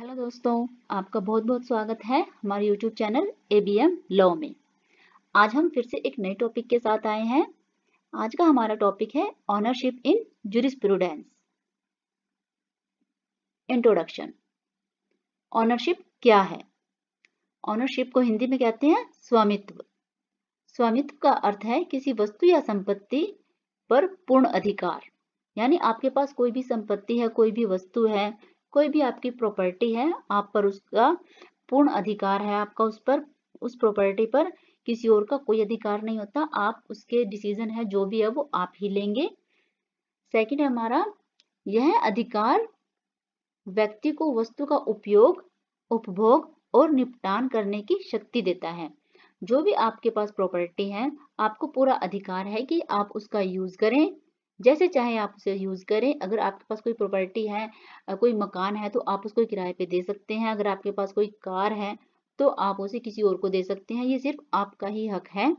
Hello दोस्तों, आपका बहुत बहुत स्वागत है हमारे YouTube चैनल ABM लॉ में। आज हम फिर से एक नए टॉपिक के साथ आए हैं। आज का हमारा टॉपिक है ऑनरशिप इन ज्यूरिस्प्रूडेंस। इंट्रोडक्शन। ऑनरशिप क्या है? ऑनरशिप को हिंदी में कहते हैं स्वामित्व। स्वामित्व का अर्थ है किसी वस्तु या संपत्ति पर पूर्ण अधिकार। यानी आपके पास कोई भी संपत्ति है, कोई भी वस्तु है, कोई भी आपकी प्रॉपर्टी है, आप पर उसका पूर्ण अधिकार है। आपका उस प्रॉपर्टी पर किसी और का कोई अधिकार नहीं होता। आप उसके डिसीजन है जो भी है वो आप ही लेंगे। सेकंड है हमारा, यह अधिकार व्यक्ति को वस्तु का उपयोग, उपभोग और निपटान करने की शक्ति देता है। जो भी आपके पास प्रॉपर्टी है, आपको पूरा अधिकार है कि आप उसका यूज करें, जैसे चाहे आप उसे यूज करें। अगर आपके पास कोई प्रॉपर्टी है, कोई मकान है, तो आप उसको किराए पे दे सकते हैं। अगर आपके पास कोई कार है तो आप उसे किसी और को दे सकते हैं। ये सिर्फ आपका ही हक है।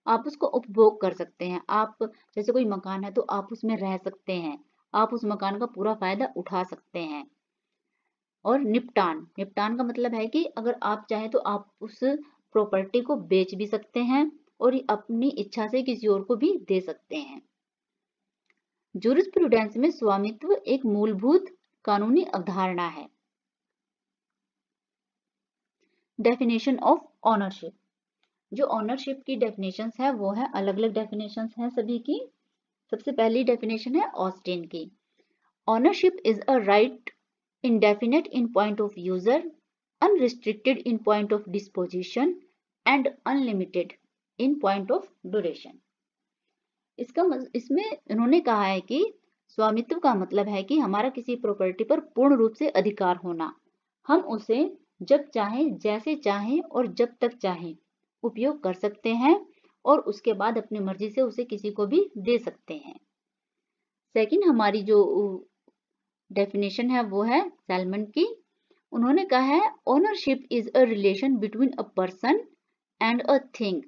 आप उसको उपभोग कर सकते हैं। आप जैसे कोई मकान है तो आप उसमें रह सकते हैं, आप उस मकान का पूरा फायदा उठा सकते हैं। और निपटान, निपटान का मतलब है कि अगर आप चाहें तो आप उस प्रॉपर्टी को बेच भी सकते हैं और अपनी इच्छा से किसी और को भी दे सकते हैं। ज्यूरिस्प्रूडेंस में स्वामित्व एक मूलभूत कानूनी अवधारणा है। Definition of ownership. जो ऑनरशिप की डेफिनेशंस है वो है, अलग अलग डेफिनेशंस हैं सभी की। सबसे पहली डेफिनेशन है ऑस्टिन की। Ownership is a right indefinite in point of user, unrestricted in point of disposition and unlimited in point of duration। इसमें इन्होंने कहा है कि स्वामित्व का मतलब है कि हमारा किसी प्रॉपर्टी पर पूर्ण रूप से अधिकार होना। हम उसे जब चाहें, जैसे चाहें और जब तक चाहें उपयोग कर सकते हैं और उसके बाद अपनी मर्जी से उसे किसी को भी दे सकते हैं। सेकंड हमारी जो डेफिनेशन है वो है सैलमन की। उन्होंने कहा है ownership is a relation between a person and a thing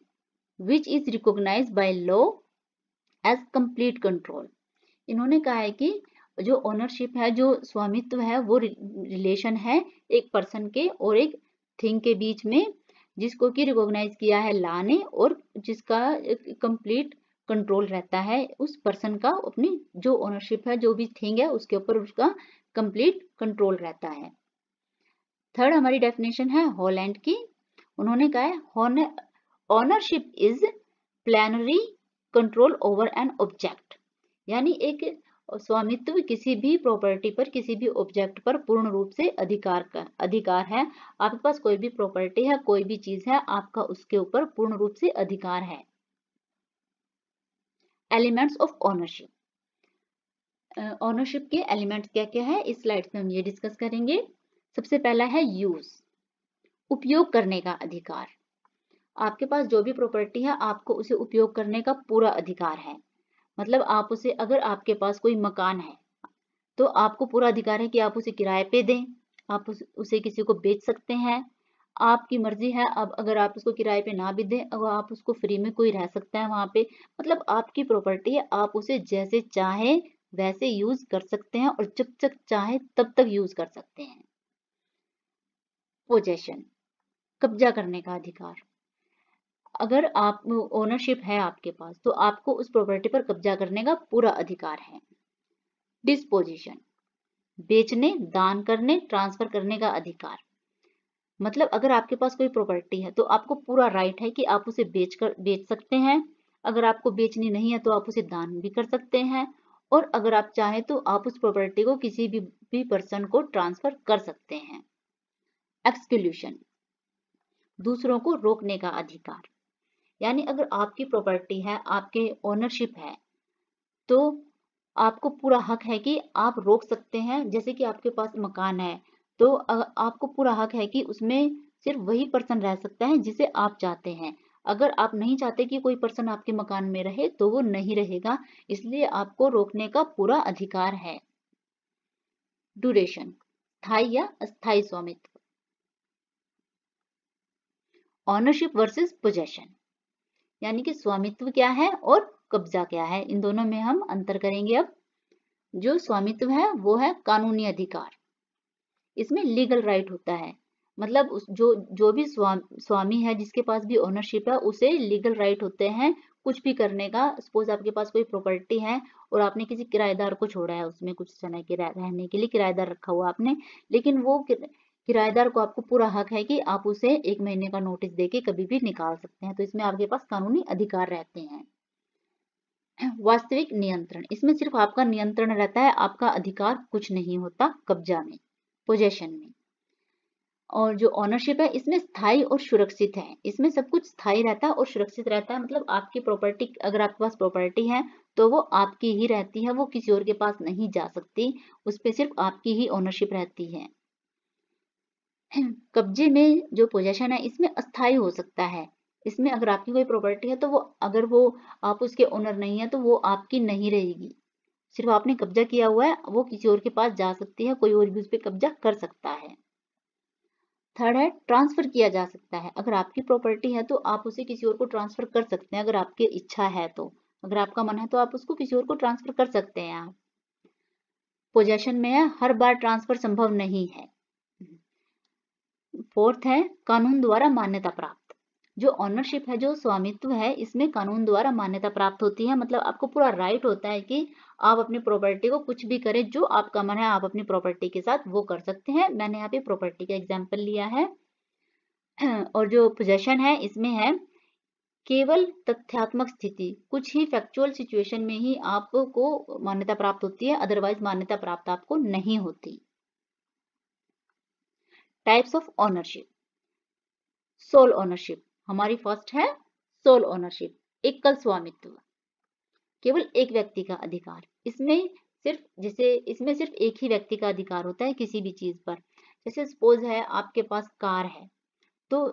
which is recognised by law as complete control. इन्होंने कहा है कि जो ओनरशिप है, जो स्वामित्व है, वो रिलेशन है एक पर्सन के और एक थिंग के बीच में, जिसको कि रिकॉग्नाइज किया है लॉ ने और जिसका कंप्लीट कंट्रोल रहता है उस पर्सन का। अपनी जो ओनरशिप है, जो भी थिंग है, उसके ऊपर उसका कंप्लीट कंट्रोल रहता है। थर्ड हमारी डेफिनेशन है हॉलैंड की। उन्होंने कहा है ownership is plenary control over an object. यानी एक स्वामित्व किसी भी प्रॉपर्टी पर, किसी भी ऑब्जेक्ट पर पूर्ण रूप से अधिकार है। आपके पास कोई भी प्रॉपर्टी है, कोई भी चीज है, आपका उसके ऊपर पूर्ण रूप से अधिकार है। Elements of ownership. ऑनरशिप के एलिमेंट्स क्या क्या है इस स्लाइड में हम ये डिस्कस करेंगे। सबसे पहला है यूज, उपयोग करने का अधिकार। आपके पास जो भी प्रॉपर्टी है, आपको उसे उपयोग करने का पूरा अधिकार है। मतलब आप उसे, अगर आपके पास कोई मकान है तो आपको पूरा अधिकार है कि आप उसे किराए पे दें, आप उसे किसी को बेच सकते हैं, आपकी मर्जी है। अब अगर आप उसको किराए पे ना भी दें, अगर आप उसको फ्री में, कोई रह सकता है वहां पे, मतलब आपकी प्रॉपर्टी है, आप उसे जैसे चाहे वैसे यूज कर सकते हैं और जब तक चाहे तब तक यूज कर सकते हैं। पोजेशन, कब्जा करने का अधिकार। अगर आप ओनरशिप है आपके पास तो आपको उस प्रॉपर्टी पर कब्जा करने का पूरा अधिकार है। डिस्पोजिशन, बेचने, दान करने, ट्रांसफर करने का अधिकार। मतलब अगर आपके पास कोई प्रॉपर्टी है तो आपको पूरा राइट है कि आप उसे बेच सकते हैं। अगर आपको बेचनी नहीं है तो आप उसे दान भी कर सकते हैं और अगर आप चाहें तो आप उस प्रॉपर्टी को किसी भी पर्सन को ट्रांसफर कर सकते हैं। एक्सक्लूशन, दूसरों को रोकने का अधिकार। यानी अगर आपकी प्रॉपर्टी है, आपके ओनरशिप है, तो आपको पूरा हक है कि आप रोक सकते हैं। जैसे कि आपके पास मकान है तो आपको पूरा हक है कि उसमें सिर्फ वही पर्सन रह सकता है जिसे आप चाहते हैं। अगर आप नहीं चाहते कि कोई पर्सन आपके मकान में रहे तो वो नहीं रहेगा, इसलिए आपको रोकने का पूरा अधिकार है। ड्यूरेशन, स्थायी या अस्थायी स्वामित्व। ऑनरशिप वर्सेस पोजेशन, यानी कि स्वामित्व क्या है और कब्जा क्या है, इन दोनों में हम अंतर करेंगे। अब जो स्वामित्व है वो है कानूनी अधिकार। इसमें लीगल राइट होता है, मतलब उस जो भी स्वामी है, जिसके पास भी ओनरशिप है, उसे लीगल राइट होते हैं कुछ भी करने का। सपोज आपके पास कोई प्रॉपर्टी है और आपने किसी किराएदार को छोड़ा है, उसमें कुछ समय के रहने के लिए किराएदार रखा हुआ आपने, लेकिन वो किराएदार को आपको पूरा हक है कि आप उसे 1 महीने का नोटिस देके कभी भी निकाल सकते हैं। तो इसमें आपके पास कानूनी अधिकार रहते हैं। वास्तविक नियंत्रण, इसमें सिर्फ आपका नियंत्रण रहता है, आपका अधिकार कुछ नहीं होता कब्जा में, पोजेशन में। और जो ओनरशिप है इसमें स्थायी और सुरक्षित है, इसमें सब कुछ स्थायी रहता है और सुरक्षित रहता है। मतलब आपकी प्रॉपर्टी, अगर आपके पास प्रॉपर्टी है तो वो आपकी ही रहती है, वो किसी और के पास नहीं जा सकती, उस पर सिर्फ आपकी ही ओनरशिप रहती है। कब्जे में जो पोजेशन है इसमें अस्थायी हो सकता है, इसमें अगर आपकी कोई प्रॉपर्टी है तो वो, अगर वो आप उसके ओनर नहीं है तो वो आपकी नहीं रहेगी, सिर्फ आपने कब्जा किया हुआ है, वो किसी और के पास जा सकती है, कोई और भी उस पर कब्जा कर सकता है। थर्ड है ट्रांसफर किया जा सकता है, अगर आपकी प्रॉपर्टी है तो आप उसे किसी और को ट्रांसफर कर सकते हैं, अगर आपकी इच्छा है तो, अगर आपका मन है तो आप उसको किसी और को ट्रांसफर कर सकते हैं। आप पोजेशन में है, हर बार ट्रांसफर संभव नहीं है। फोर्थ है कानून द्वारा मान्यता प्राप्त, जो ऑनरशिप है, जो स्वामित्व है, इसमें कानून द्वारा मान्यता प्राप्त होती है, मतलब आपको पूरा राइट होता है कि आप अपनी प्रॉपर्टी को कुछ भी करें, जो आपका मन है आप अपनी प्रॉपर्टी के साथ वो कर सकते हैं। मैंने यहाँ पे प्रॉपर्टी का एग्जाम्पल लिया है। और जो पोजेशन है इसमें है केवल तथ्यात्मक स्थिति, कुछ ही फैक्चुअल सिचुएशन में ही आपको मान्यता प्राप्त होती है, अदरवाइज मान्यता प्राप्त आपको नहीं होती। Types of ownership, sole ownership हमारी फर्स्ट है, सोल ओनरशिप, एकल स्वामित्व, केवल एक व्यक्ति का अधिकार। इसमें सिर्फ एक ही व्यक्ति का अधिकार होता है किसी भी चीज पर। जैसे सपोज है आपके पास कार है, तो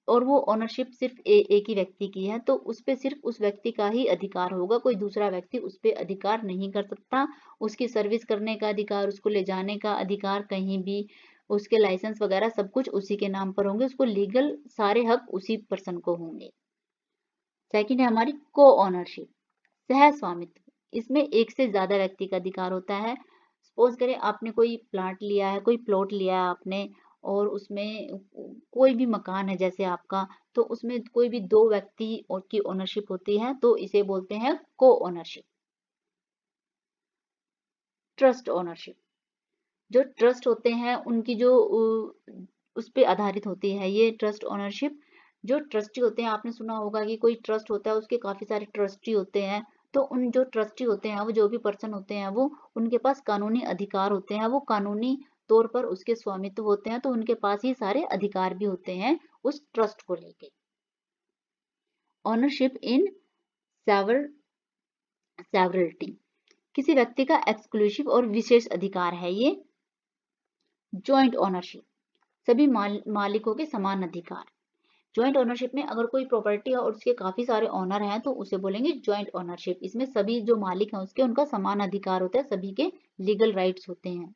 और वो ओनरशिप सिर्फ एक ही व्यक्ति की है, तो उस पे सिर्फ उस व्यक्ति का ही अधिकार होगा, कोई दूसरा व्यक्ति उस पे अधिकार नहीं कर सकता। उसकी सर्विस करने का अधिकार, उसको ले जाने का अधिकार, कहीं भी उसके लाइसेंस वगैरह सब कुछ उसी के नाम पर होंगे, उसको लीगल सारे हक उसी पर्सन को होंगे। सेकंड है हमारी को ओनरशिप, सह स्वामित्व, इसमें एक से ज्यादा व्यक्ति का अधिकार होता है। सपोज करें आपने कोई प्लाट लिया है, कोई प्लॉट लिया है आपने, और उसमें कोई भी मकान है जैसे आपका, तो उसमें कोई भी 2 व्यक्ति की ओनरशिप होती है, तो इसे बोलते हैं को ओनरशिप। ट्रस्ट ओनरशिप, जो ट्रस्ट होते हैं उनकी जो उस पे आधारित होती है ये ट्रस्ट ओनरशिप। जो ट्रस्टी होते हैं, आपने सुना होगा कि कोई ट्रस्ट होता है उसके काफी सारे ट्रस्टी होते हैं, तो उन जो ट्रस्टी होते हैं, वो जो भी पर्सन होते हैं, वो उनके पास कानूनी अधिकार होते हैं, वो कानूनी तौर पर उसके स्वामित्व होते हैं, तो उनके पास ही सारे अधिकार भी होते हैं उस ट्रस्ट को लेके। ओनरशिप इन सेवरलिटी, किसी व्यक्ति का एक्सक्लूसिव और विशेष अधिकार है ये। जॉइंट ओनरशिप, सभी मालिकों के समान अधिकार। ज्वाइंट ओनरशिप में अगर कोई प्रॉपर्टी है और उसके काफी सारे ओनर हैं तो उसे बोलेंगे ज्वाइंट ओनरशिप। इसमें सभी जो मालिक हैं उसके उनका समान अधिकार होता है, सभी के लीगल राइट्स होते हैं।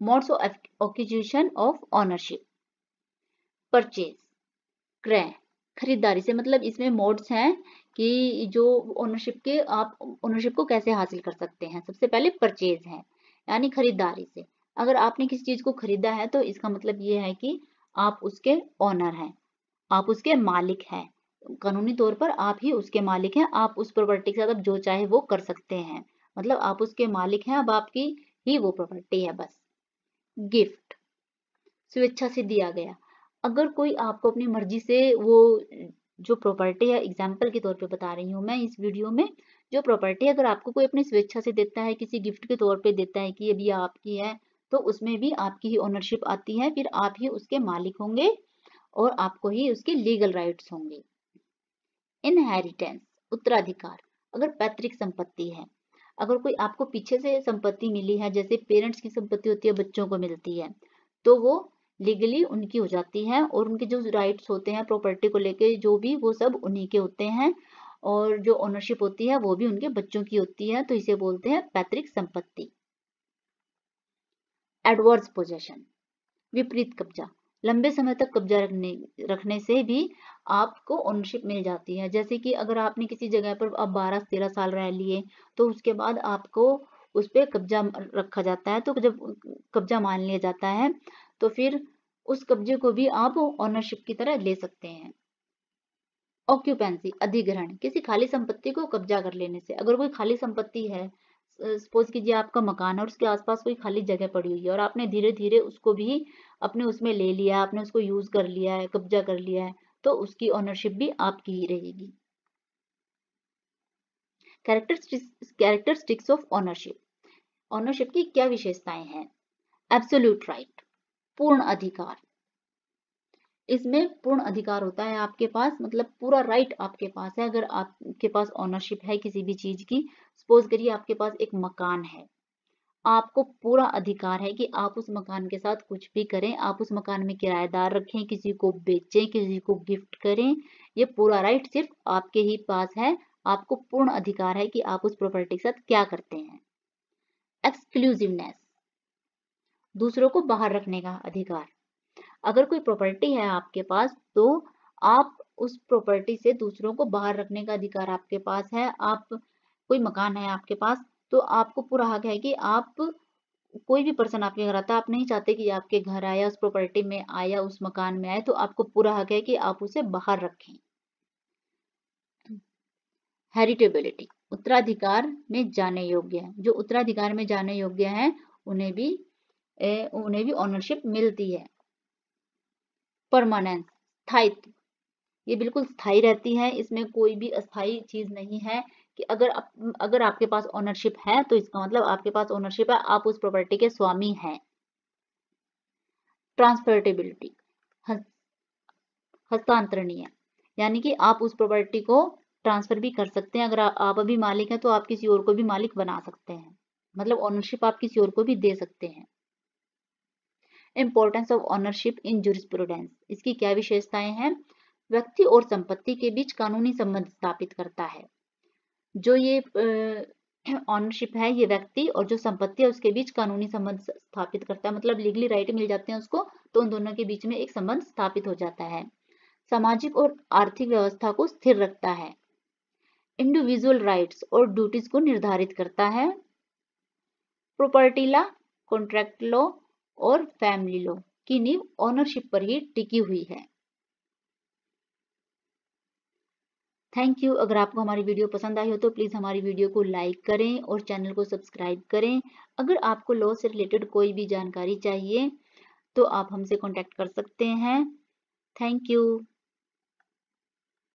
Modes of acquisition of ownership, purchase, क्रय, खरीदारी से मतलब इसमें मोड्स हैं कि जो ओनरशिप के, आप ओनरशिप को कैसे हासिल कर सकते हैं। सबसे पहले परचेज है, यानी खरीदारी से। अगर आपने किसी चीज को खरीदा है तो इसका मतलब ये है कि आप उसके ओनर हैं, आप उसके मालिक हैं, कानूनी तौर पर आप ही उसके मालिक हैं। आप उस प्रॉपर्टी के साथ अब जो चाहे वो कर सकते हैं, मतलब आप उसके मालिक हैं, अब आपकी ही वो प्रॉपर्टी है बस। गिफ्ट, स्वेच्छा से दिया गया, अगर कोई आपको अपनी मर्जी से वो जो प्रॉपर्टी है, एग्जाम्पल के तौर पे बता रही हूँ मैं इस वीडियो में, जो प्रॉपर्टी अगर आपको कोई अपनी स्वेच्छा से देता है, किसी गिफ्ट के तौर पे देता है कि ये भी आपकी है, तो उसमें भी आपकी ही ओनरशिप आती है, फिर आप ही उसके मालिक होंगे और आपको ही उसके लीगल राइट्स होंगे। इनहेरिटेंस, उत्तराधिकार, अगर पैतृक संपत्ति है, अगर कोई आपको पीछे से संपत्ति मिली है, जैसे पेरेंट्स की संपत्ति होती है बच्चों को मिलती है, तो वो लीगली उनकी हो जाती है और उनके जो राइट्स होते हैं प्रॉपर्टी को लेके जो भी, वो सब उन्हीं के होते हैं, और जो ओनरशिप होती है वो भी उनके बच्चों की होती है, तो इसे बोलते हैं पैतृक संपत्ति। एडवर्स पोजेशन, विपरीत कब्जा, लंबे समय तक कब्जा रखने से भी आपको ओनरशिप मिल जाती है। जैसे कि अगर आपने किसी जगह पर अब 12-13 साल रह लिए, तो उसके बाद आपको उस पर कब्जा रखा जाता है, तो जब कब्जा मान लिया जाता है तो फिर उस कब्जे को भी आप ओनरशिप की तरह ले सकते हैं। ऑक्यूपेंसी, अधिग्रहण, किसी खाली संपत्ति को कब्जा कर लेने से। अगर कोई खाली संपत्ति है, सपोज कीजिए आपका मकान है और उसके आसपास कोई खाली जगह पड़ी हुई है और आपने धीरे धीरे उसको भी अपने उसमें ले लिया, आपने उसको यूज कर लिया है, कब्जा कर लिया है, तो उसकी ओनरशिप भी आपकी ही रहेगी। Characteristics of ownership. ओनरशिप की क्या विशेषताएं हैं? एब्सोल्यूट राइट, पूर्ण अधिकार। इसमें पूर्ण अधिकार होता है आपके पास, मतलब पूरा राइट आपके पास है। अगर आपके पास ओनरशिप है किसी भी चीज की, सपोज करिए आपके पास एक मकान है, आपको पूरा अधिकार है कि आप उस मकान के साथ कुछ भी करें, आप उस मकान में किराएदार रखें, किसी को बेचें, किसी को गिफ्ट करें, ये पूरा राइट सिर्फ आपके ही पास है। आपको पूर्ण अधिकार है कि आप उस प्रॉपर्टी के साथ क्या करते हैं। एक्सक्लूसिवनेस, दूसरों को बाहर रखने का अधिकार। अगर कोई प्रॉपर्टी है आपके पास तो आप उस प्रॉपर्टी से दूसरों को बाहर रखने का अधिकार आपके पास है। आप कोई मकान है आपके पास तो आपको पूरा हक है कि आप, कोई भी पर्सन आपके घर आता है, आप नहीं चाहते कि आपके घर आया, उस प्रॉपर्टी में आया, उस मकान में आए, तो आपको पूरा हक है कि आप उसे बाहर रखें। हेरिटेबिलिटी, उत्तराधिकार में जाने योग्य है। जो उत्तराधिकार में जाने योग्य है उन्हें भी ओनरशिप मिलती है। परमानेंस, स्थायित्व, ये बिल्कुल स्थायी रहती है, इसमें कोई भी अस्थायी चीज नहीं है कि अगर आपके पास ओनरशिप है तो इसका मतलब आपके पास ओनरशिप है, आप उस प्रॉपर्टी के स्वामी हैं। ट्रांसफर्टेबिलिटी, हस्तांतरणीय, यानी कि आप उस प्रॉपर्टी को ट्रांसफर भी कर सकते हैं। अगर आप अभी मालिक हैं तो आप किसी और को भी मालिक बना सकते हैं, मतलब ओनरशिप आप किसी और को भी दे सकते हैं। Importance of ownership in jurisprudence, इसकी क्या विशेषताएं हैं? व्यक्ति और संपत्ति के बीच कानूनी संबंध स्थापित करता है। जो ये ओनरशिप है, ये व्यक्ति और जो संपत्ति है उसके बीच कानूनी संबंध स्थापित करता है, मतलब लीगली राइट मिल जाते हैं उसको, तो उन दोनों के बीच में एक संबंध स्थापित हो जाता है। सामाजिक और आर्थिक व्यवस्था को स्थिर रखता है। इंडिविजुअल राइट्स और ड्यूटीज को निर्धारित करता है। प्रॉपर्टी लॉ, कॉन्ट्रैक्ट लॉ और फैमिली लॉ की नींव ओनरशिप पर ही टिकी हुई है। Thank you. अगर आपको हमारी वीडियो पसंद आई हो तो प्लीज़ हमारी वीडियो को लाइक करें और चैनल को सब्सक्राइब करें। अगर आपको लॉ से रिलेटेड कोई भी जानकारी चाहिए तो आप हमसे कांटेक्ट कर सकते हैं। Thank you.